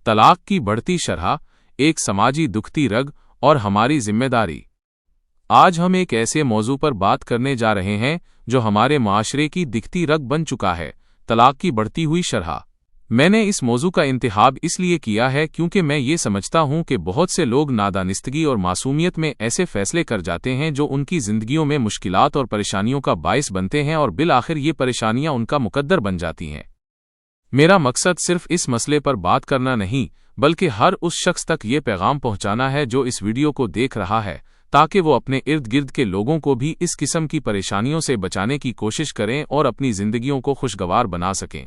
तलाक की बढ़ती शरह, एक समाजी दुखती रग और हमारी जिम्मेदारी। आज हम एक ऐसे मौजू पर बात करने जा रहे हैं जो हमारे माशरे की दिखती रग बन चुका है, तलाक की बढ़ती हुई शरह। मैंने इस मौजू का इंतखाब इसलिए किया है क्योंकि मैं ये समझता हूँ कि बहुत से लोग नादानिस्तगी और मासूमियत में ऐसे फैसले कर जाते हैं जो उनकी ज़िंदगियों में मुश्किलात और परेशानियों का बाइस बनते हैं और बिल आखिर ये परेशानियाँ उनका मुकद्दर बन जाती हैं। मेरा मकसद सिर्फ इस मसले पर बात करना नहीं, बल्कि हर उस शख्स तक ये पैगाम पहुँचाना है जो इस वीडियो को देख रहा है, ताकि वो अपने इर्द गिर्द के लोगों को भी इस किस्म की परेशानियों से बचाने की कोशिश करें और अपनी ज़िंदगियों को खुशगवार बना सकें।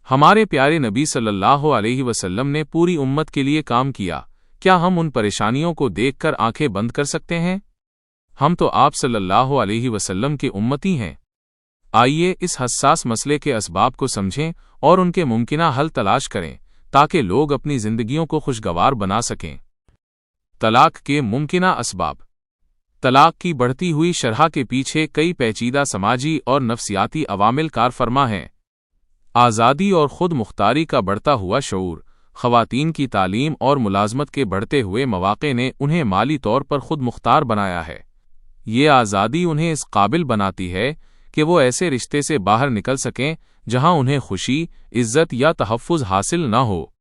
हमारे प्यारे नबी सल्लल्लाहु अलैहि वसल्लम ने पूरी उम्मत के लिए काम किया। क्या हम उन परेशानियों को देखकर आंखें बंद कर सकते हैं? हम तो आप सल्लल्लाहु अलैहि वसल्लम के उम्मती हैं। आइए इस हसास मसले के असबाब को समझें और उनके मुमकिना हल तलाश करें, ताकि लोग अपनी ज़िंदगियों को खुशगवार बना सकें। तलाक के मुमकिना असबाब। तलाक की बढ़ती हुई शरह के पीछे कई पेचीदा समाजी और नफ्सियाती अवामिल कारफरमा हैं। आज़ादी और खुद मुख्तारी का बढ़ता हुआ शऊर, ख़वातीन की तालीम और मुलाज़मत के बढ़ते हुए मौक़े ने उन्हें माली तौर पर खुद मुख्तार बनाया है। ये आज़ादी उन्हें इस काबिल बनाती है कि वो ऐसे रिश्ते से बाहर निकल सकें जहां उन्हें खुशी, इज़्ज़त या तहफ़्फ़ुज़ हासिल न हो।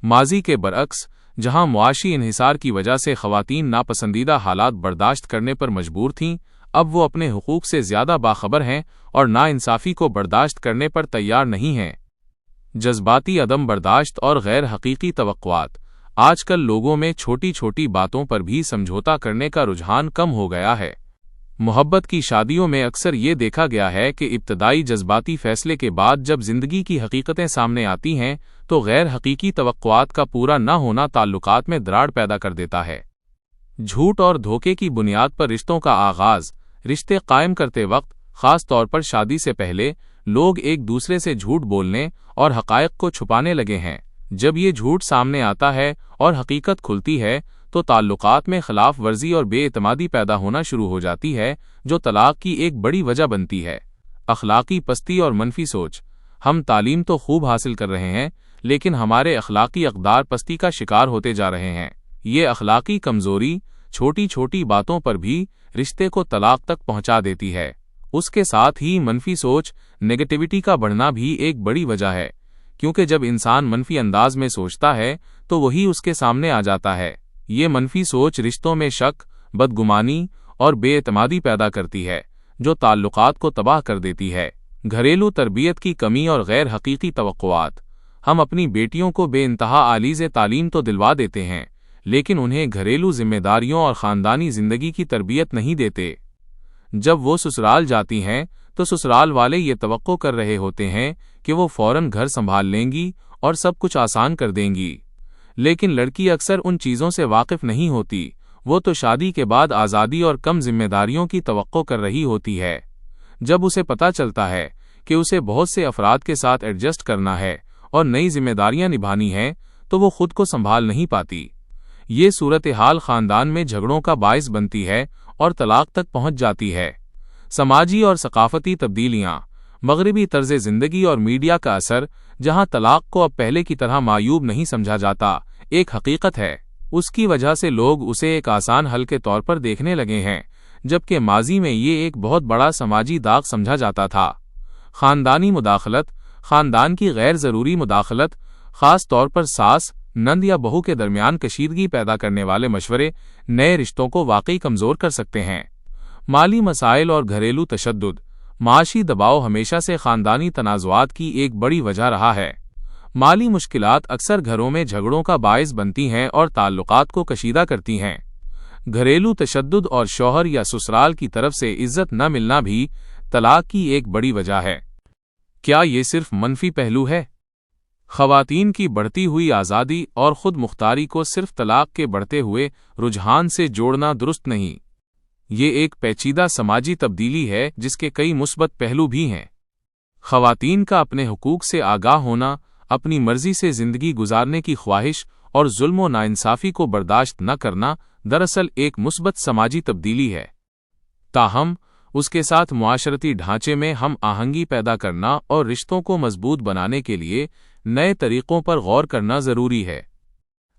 माज़ी के बरअक्स, जहां मुआशी इन्हिसार की वजह से ख़वातीन नापसंदीदा हालात बर्दाश्त करने पर मजबूर थीं, अब वो अपने हुकूक से ज़्यादा बाखबर हैं और नाइंसाफ़ी को बर्दाश्त करने पर तैयार नहीं हैं। जज्बाती अदम बर्दाश्त और गैर हकीकी तवक्कुआत। आजकल लोगों में छोटी छोटी बातों पर भी समझौता करने का रुझान कम हो गया है। मोहब्बत की शादियों में अक्सर ये देखा गया है कि इब्तदाई जज्बाती फैसले के बाद जब ज़िंदगी की हकीकतें सामने आती हैं तो गैर हकीकी तवक्कुआत का पूरा न होना ताल्लुकात में दरार पैदा कर देता है। झूठ और धोखे की बुनियाद पर रिश्तों का आगाज़। रिश्ते कायम करते वक्त, ख़ास तौर पर शादी से पहले, लोग एक दूसरे से झूठ बोलने और हक़ाइक़ को छुपाने लगे हैं। जब ये झूठ सामने आता है और हकीकत खुलती है तो ताल्लुकात में खिलाफ वर्जी और बेएतमादी पैदा होना शुरू हो जाती है, जो तलाक की एक बड़ी वजह बनती है। अखलाकी पस्ती और मनफी सोच। हम तालीम तो खूब हासिल कर रहे हैं, लेकिन हमारे अखलाकी अक़दार पस्ती का शिकार होते जा रहे हैं। ये अखलाकी कमज़ोरी छोटी छोटी बातों पर भी रिश्ते को तलाक तक पहुंचा देती है। उसके साथ ही मनफी सोच, नेगेटिविटी का बढ़ना भी एक बड़ी वजह है, क्योंकि जब इंसान मनफी अंदाज में सोचता है तो वही उसके सामने आ जाता है। ये मनफी सोच रिश्तों में शक, बदगुमानी और बेएतमादी पैदा करती है, जो ताल्लुकात को तबाह कर देती है। घरेलू तरबियत की कमी और गैर हकीकी तवक्कुआत। हम अपनी बेटियों को बेइंतहा आलीज़ तालीम तो दिलवा देते हैं, लेकिन उन्हें घरेलू जिम्मेदारियों और ख़ानदानी ज़िंदगी की तरबियत नहीं देते। जब वो ससुराल जाती हैं तो ससुराल वाले ये तवक्को कर रहे होते हैं कि वो फ़ौरन घर संभाल लेंगी और सब कुछ आसान कर देंगी, लेकिन लड़की अक्सर उन चीज़ों से वाकिफ़ नहीं होती। वो तो शादी के बाद आज़ादी और कम जिम्मेदारियों की तवक्को कर रही होती है। जब उसे पता चलता है कि उसे बहुत से अफराद के साथ एडजस्ट करना है और नई जिम्मेदारियां निभानी हैं, तो वो खुद को संभाल नहीं पाती। ये सूरत हाल ख़ानदान में झगड़ों का बाइस बनती है और तलाक तक पहुंच जाती है। समाजी और सकाफ़ती तब्दीलियाँ। मगरबी तर्ज़ ज़िंदगी और मीडिया का असर, जहां तलाक को अब पहले की तरह मायूब नहीं समझा जाता, एक हकीकत है। उसकी वजह से लोग उसे एक आसान हल के तौर पर देखने लगे हैं, जबकि माजी में ये एक बहुत बड़ा समाजी दाग समझा जाता था। ख़ानदानी मुदाखलत। ख़ानदान की गैर ज़रूरी मुदाखलत, ख़ास तौर पर सास, नंद या बहू के दरमियान कशीदगी पैदा करने वाले मशवरे नए रिश्तों को वाकई कमज़ोर कर सकते हैं। माली मसाइल और घरेलू तशद्दुद। माशी दबाव हमेशा से ख़ानदानी तनाज़ुआत की एक बड़ी वजह रहा है। माली मुश्किलात अक्सर घरों में झगड़ों का बाइस बनती हैं और ताल्लुकात को कशीदा करती हैं। घरेलू तशद्दुद और शौहर या ससुराल की तरफ से इज़्ज़त न मिलना भी तलाक की एक बड़ी वजह है। क्या ये सिर्फ मनफी पहलू है? ख़वातीन की बढ़ती हुई आज़ादी और ख़ुद मुख्तारी को सिर्फ तलाक के बढ़ते हुए रुझान से जोड़ना दुरुस्त नहीं। ये एक पेचीदा समाजी तब्दीली है जिसके कई मुस्बत पहलू भी हैं। ख़वातीन का अपने हुकूक से आगाह होना, अपनी मर्जी से ज़िंदगी गुजारने की ख्वाहिश और जुल्म व नाइंसाफ़ी को बर्दाश्त न करना दरअसल एक मुस्बत समाजी तब्दीली है। ताहम اس کے ساتھ معاشرتی ڈھانچے میں ہم آہنگی پیدا کرنا اور رشتوں کو مضبوط بنانے کے لیے نئے طریقوں پر غور کرنا ضروری ہے۔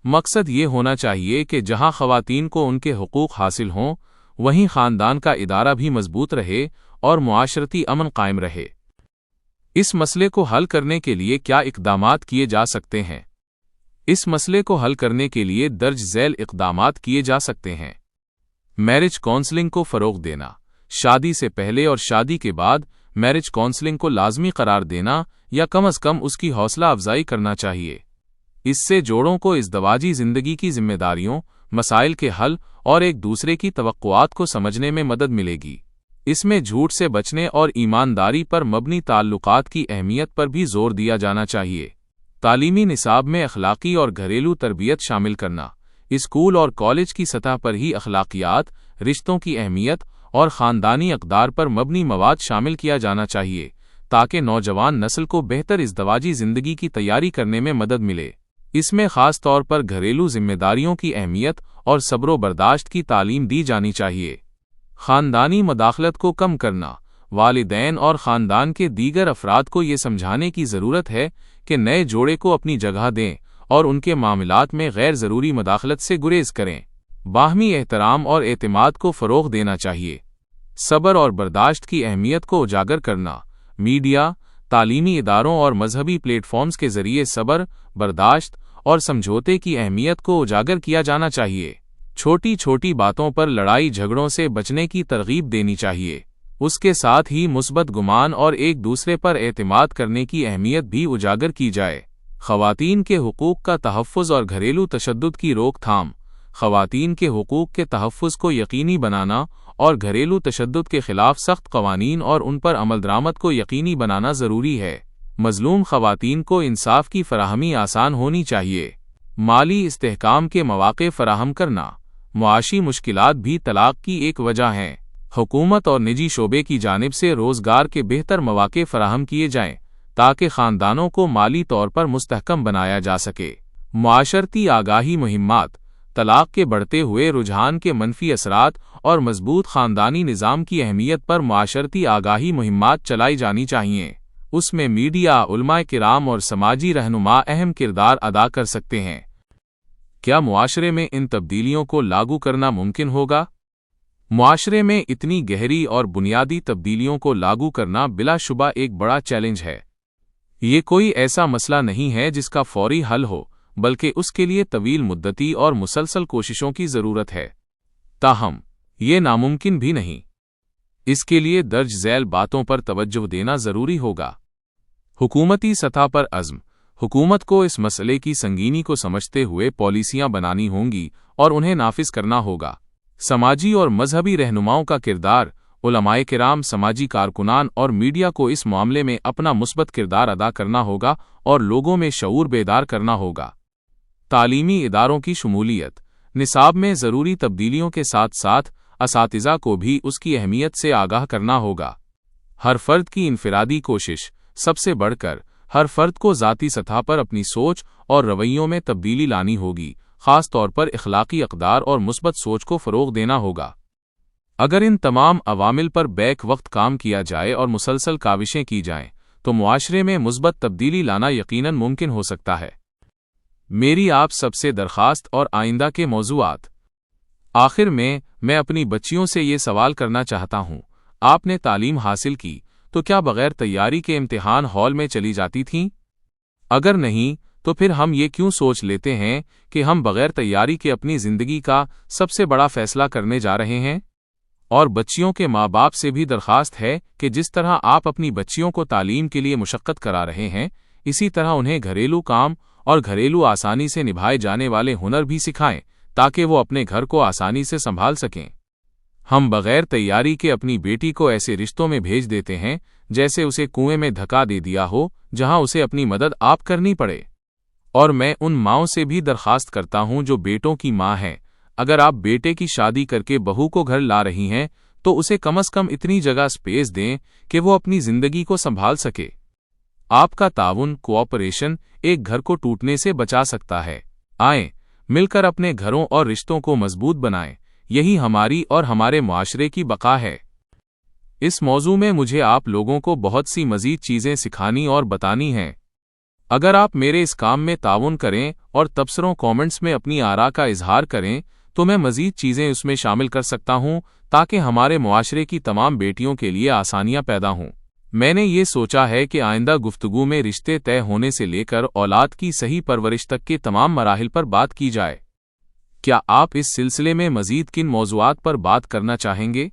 مقصد یہ ہونا چاہیے کہ جہاں خواتین کو ان کے حقوق حاصل ہوں، وہیں خاندان کا ادارہ بھی مضبوط رہے اور معاشرتی امن قائم رہے۔ اس مسئلے کو حل کرنے کے لیے کیا اقدامات کیے جا سکتے ہیں؟ اس مسئلے کو حل کرنے کے لیے درج ذیل اقدامات کیے جا سکتے ہیں۔ میرج کونسلنگ کو فروغ دینا۔ شادی سے پہلے اور شادی کے بعد میرج کونسلنگ کو لازمی قرار دینا یا کم از کم اس کی حوصلہ افزائی کرنا چاہیے۔ اس سے جوڑوں کو ازدواجی زندگی کی ذمہ داریوں، مسائل کے حل اور ایک دوسرے کی توقعات کو سمجھنے میں مدد ملے گی۔ اس میں جھوٹ سے بچنے اور ایمانداری پر مبنی تعلقات کی اہمیت پر بھی زور دیا جانا چاہیے۔ تعلیمی نصاب میں اخلاقی اور گھریلو تربیت شامل کرنا۔ اسکول اور کالج کی سطح پر ہی اخلاقیات، رشتوں کی اہمیت اور خاندانی اقدار پر مبنی مواد شامل کیا جانا چاہیے تاکہ نوجوان نسل کو بہتر ازدواجی زندگی کی تیاری کرنے میں مدد ملے۔ اس میں خاص طور پر گھریلو ذمہ داریوں کی اہمیت اور صبر و برداشت کی تعلیم دی جانی چاہیے۔ خاندانی مداخلت کو کم کرنا۔ والدین اور خاندان کے دیگر افراد کو یہ سمجھانے کی ضرورت ہے کہ نئے جوڑے کو اپنی جگہ دیں اور ان کے معاملات میں غیر ضروری مداخلت سے گریز کریں۔ باہمی احترام اور اعتماد کو فروغ دینا چاہیے۔ صبر اور برداشت کی اہمیت کو اجاگر کرنا۔ میڈیا، تعلیمی اداروں اور مذہبی پلیٹ فارمز کے ذریعے صبر، برداشت اور سمجھوتے کی اہمیت کو اجاگر کیا جانا چاہیے۔ چھوٹی چھوٹی باتوں پر لڑائی جھگڑوں سے بچنے کی ترغیب دینی چاہیے۔ اس کے ساتھ ہی مثبت گمان اور ایک دوسرے پر اعتماد کرنے کی اہمیت بھی اجاگر کی جائے۔ خواتین کے حقوق کا تحفظ اور گھریلو تشدد کی روک تھام۔ خواتین کے حقوق کے تحفظ کو یقینی بنانا اور گھریلو تشدد کے خلاف سخت قوانین اور ان پر عمل درآمد کو یقینی بنانا ضروری ہے۔ مظلوم خواتین کو انصاف کی فراہمی آسان ہونی چاہیے۔ مالی استحکام کے مواقع فراہم کرنا۔ معاشی مشکلات بھی طلاق کی ایک وجہ ہیں۔ حکومت اور نجی شعبے کی جانب سے روزگار کے بہتر مواقع فراہم کیے جائیں تاکہ خاندانوں کو مالی طور پر مستحکم بنایا جا سکے۔ معاشرتی آگاہی مہمات۔ طلاق کے بڑھتے ہوئے رجحان کے منفی اثرات اور مضبوط خاندانی نظام کی اہمیت پر معاشرتی آگاہی مہمات چلائی جانی چاہیے۔ اس میں میڈیا، علماء کرام اور سماجی رہنما اہم کردار ادا کر سکتے ہیں۔ کیا معاشرے میں ان تبدیلیوں کو لاگو کرنا ممکن ہوگا؟ معاشرے میں اتنی گہری اور بنیادی تبدیلیوں کو لاگو کرنا بلا شبہ ایک بڑا چیلنج ہے۔ یہ کوئی ایسا مسئلہ نہیں ہے جس کا فوری حل ہو، بلکہ اس کے لیے طویل مدتی اور مسلسل کوششوں کی ضرورت ہے۔ تاہم، یہ ناممکن بھی نہیں۔ اس کے لیے درج ذیل باتوں پر توجہ دینا ضروری ہوگا۔ حکومتی سطح پر عزم۔ حکومت کو اس مسئلے کی سنگینی کو سمجھتے ہوئے پالیسیاں بنانی ہوں گی اور انہیں نافذ کرنا ہوگا۔ سماجی اور مذہبی رہنماؤں کا کردار، علماء کرام، سماجی کارکنان اور میڈیا کو اس معاملے میں اپنا مثبت کردار ادا کرنا ہوگا اور لوگوں میں شعور بیدار کرنا ہوگا۔ تعلیمی اداروں کی شمولیت۔ نصاب میں ضروری تبدیلیوں کے ساتھ ساتھ اساتذہ کو بھی اس کی اہمیت سے آگاہ کرنا ہوگا۔ ہر فرد کی انفرادی کوشش۔ سب سے بڑھ کر ہر فرد کو ذاتی سطح پر اپنی سوچ اور رویوں میں تبدیلی لانی ہوگی، خاص طور پر اخلاقی اقدار اور مثبت سوچ کو فروغ دینا ہوگا۔ اگر ان تمام عوامل پر بیک وقت کام کیا جائے اور مسلسل کاوشیں کی جائیں تو معاشرے میں مثبت تبدیلی لانا یقیناً ممکن ہو سکتا ہے۔ میری آپ سب سے درخواست اور آئندہ کے موضوعات۔ آخر میں اپنی بچیوں سے یہ سوال کرنا چاہتا ہوں، آپ نے تعلیم حاصل کی تو کیا بغیر تیاری کے امتحان ہال میں چلی جاتی تھیں؟ اگر نہیں تو پھر ہم یہ کیوں سوچ لیتے ہیں کہ ہم بغیر تیاری کے اپنی زندگی کا سب سے بڑا فیصلہ کرنے جا رہے ہیں؟ اور بچیوں کے ماں باپ سے بھی درخواست ہے کہ جس طرح آپ اپنی بچیوں کو تعلیم کے لیے مشقت کرا رہے ہیں، اسی طرح انہیں گھریلو کام اور گھریلو آسانی سے نبھائے جانے والے ہنر بھی سکھائیں تاکہ وہ اپنے گھر کو آسانی سے سنبھال سکیں۔ ہم بغیر تیاری کے اپنی بیٹی کو ایسے رشتوں میں بھیج دیتے ہیں جیسے اسے کنویں میں دھکا دے دیا ہو، جہاں اسے اپنی مدد آپ کرنی پڑے۔ اور میں ان ماؤں سے بھی درخواست کرتا ہوں جو بیٹوں کی ماں ہیں، اگر آپ بیٹے کی شادی کر کے بہو کو گھر لا رہی ہیں تو اسے کم از کم اتنی جگہ سپیس دیں کہ وہ اپنی زندگی کو سنبھال سکے۔ آپ کا تعاون، کوآپریشن ایک گھر کو ٹوٹنے سے بچا سکتا ہے۔ آئیں، مل کر اپنے گھروں اور رشتوں کو مضبوط بنائیں، یہی ہماری اور ہمارے معاشرے کی بقا ہے۔ इस मौजू में मुझे आप लोगों को बहुत सी मज़ीद चीज़ें सिखानी और बतानी हैं। अगर आप मेरे इस काम में ताउन करें और तबसरों कमेंट्स में अपनी आरा का इजहार करें तो मैं मज़ीद चीज़ें उसमें शामिल कर सकता हूं ताकि हमारे मुआशरे की तमाम बेटियों के लिए आसानियां पैदा हों। मैंने ये सोचा है कि आइंदा गुफ्तगू में रिश्ते तय होने से लेकर औलाद की सही परवरिश तक के तमाम मराहिल पर बात की जाए। क्या आप इस सिलसिले में मज़ीद किन मौज़ूआत पर बात करना चाहेंगे?